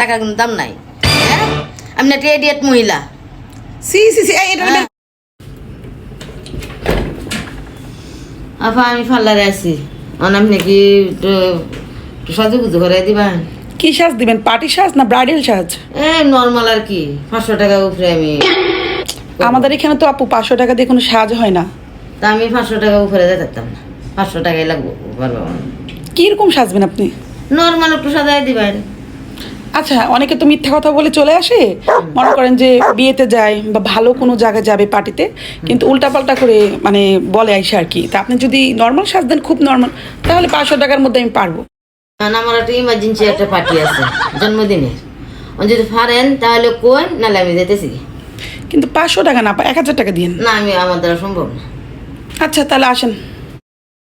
টাকার কোনো দাম নাই। হ্যাঁ, আপনি একটা ইডিয়েট মহিলা। সি সি সি এটা আপা আমি পার্লারে আছি, আপনি কি একটু সাজুগুজু করে দিবেন? কি সাজ দিবেন? পার্টি সাজ না ব্রাইডাল সাজ? নর্মাল আর কি, 500 টাকা উপরে আমি। আমাদের এখানে তো আপু 500 টাকা দিয়ে কোনো সাজ হয় না। তা আমি 500 টাকা উপরে যেতাম না, 500 টাকাই লাগবো। কিরকম সাজবেন আপনি? নর্মাল একটু সাজাই দিবেন। আচ্ছা, অনেকে তো মিথ্যা কথা বলে চলে আসে, মনে করেন যে বিয়েতে যায় বা ভালো কোনো জায়গায় যাবে পার্টিতে, কিন্তু উল্টাপাল্টা করে মানে বলে আইসে আর কি। তা আপনি যদি নর্মাল সাজ দেন, খুব নর্মাল, তাহলে 500 টাকার মধ্যে আমি পারবো। কারণ আমার একটা ইমার্জেন্সি একটা পার্টি আছে জন্মদিনের, যদি পারেন তাহলে কোন, নাহলে আমি যেতেছি। কিন্তু 500 টাকা না, 1000 টাকা দিন। না, আমি আমার দ্বারা সম্ভব না। আচ্ছা তাহলে আসেন।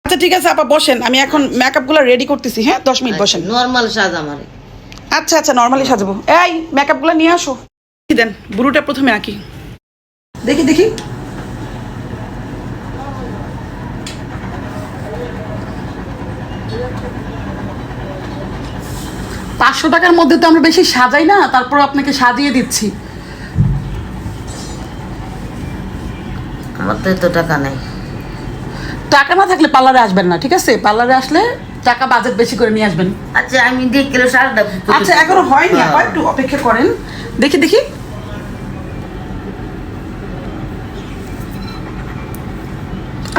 আচ্ছা ঠিক আছে আপা, বসেন, আমি এখন মেকআপগুলো রেডি করতেছি। হ্যাঁ 10 মিনিট বসেন। নর্মাল সাজ আমার। আচ্ছা আচ্ছা, নর্মালি সাজাবো। এই মেকআপগুলো নিয়ে আসো। কি দেন, বুড়োটা প্রথমে আঁকি, দেখি দেখি। পাঁচশো টাকার মধ্যে তো আমরা বেশি সাজাই না, তারপর আপনাকে সাজিয়ে দিচ্ছি। আমার তো এত টাকা নাই। টাকা না থাকলে পার্লারে আসবেন না, ঠিক আছে? পার্লারে আসলে টাকা বাজেট বেশি করে নিয়ে আসবেন। আচ্ছা আমি দেখলে সাজটা। আচ্ছা এখনো হয়নি আপা, একটু অপেক্ষা করেন, দেখি দেখি।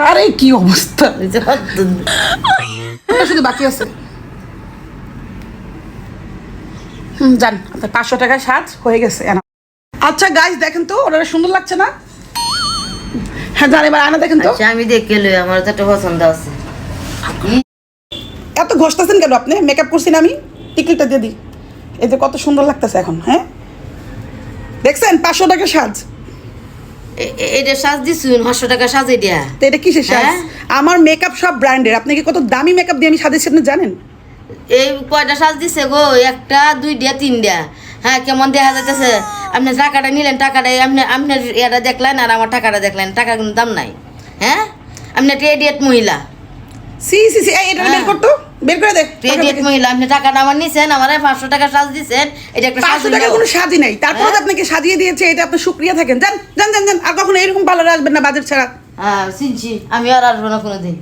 আরে কি অবস্থা, শুধু বাকি আছে। জান আপনার 500 টাকায় সাজ হয়ে গেছে। আচ্ছা গাইস দেখেন তো, ওরা সুন্দর লাগছে না? হ্যাঁ জান, এবার আয়না দেখেন তো। আচ্ছা আমি দেখলে আমার তো একটা পছন্দ আছে। এত ঘষতেছেন কেন আপনি? মেকআপ করছি না আমি, টিকলিটা দিয়ে দিই। এই যে কত সুন্দর লাগতেছে এখন। হ্যাঁ দেখছেন, 500 টাকা সাজ। এটা সাজ দিছুন 500 টাকা সাজ। এটা তো এটা কিসের সাজ? আমার মেকআপ সব ব্র্যান্ডের। আপনি কি কত দামি মেকআপ দিয়ে আমি সাজিয়েছি আপনি জানেন? এই কয়টা সাজ দিছে গো? 1টা 2টা 3টা। হ্যাঁ, কেমন দেখা যাইতেছে? আপনি টাকাটা নিলেন, টাকাটা আপনার এটা দেখলেন আর আমার টাকাটা দেখলেন, টাকার কোনো দাম নাই। হ্যাঁ, আপনি একটা ইডিয়েট মহিলা। সি সি সি এটা বের করতো, বের করে দেখ। ইডিয়েট মহিলা, আপনি টাকাটা আমার নিছেন, আমার 500 টাকা সাজ দিছেন। এটা একটা 500 টাকা কোনো সাজি নাই, তারপর আপনাকে সাজিয়ে দিয়েছে, এটা আপনি শুকরিয়া থাকেন। যান যান যান যান, আর কখনো এরকম পার্লারে আসবেন না বাজেট ছাড়া। হ্যাঁ চিনছি, আমি আর আসবো না কোনোদিন।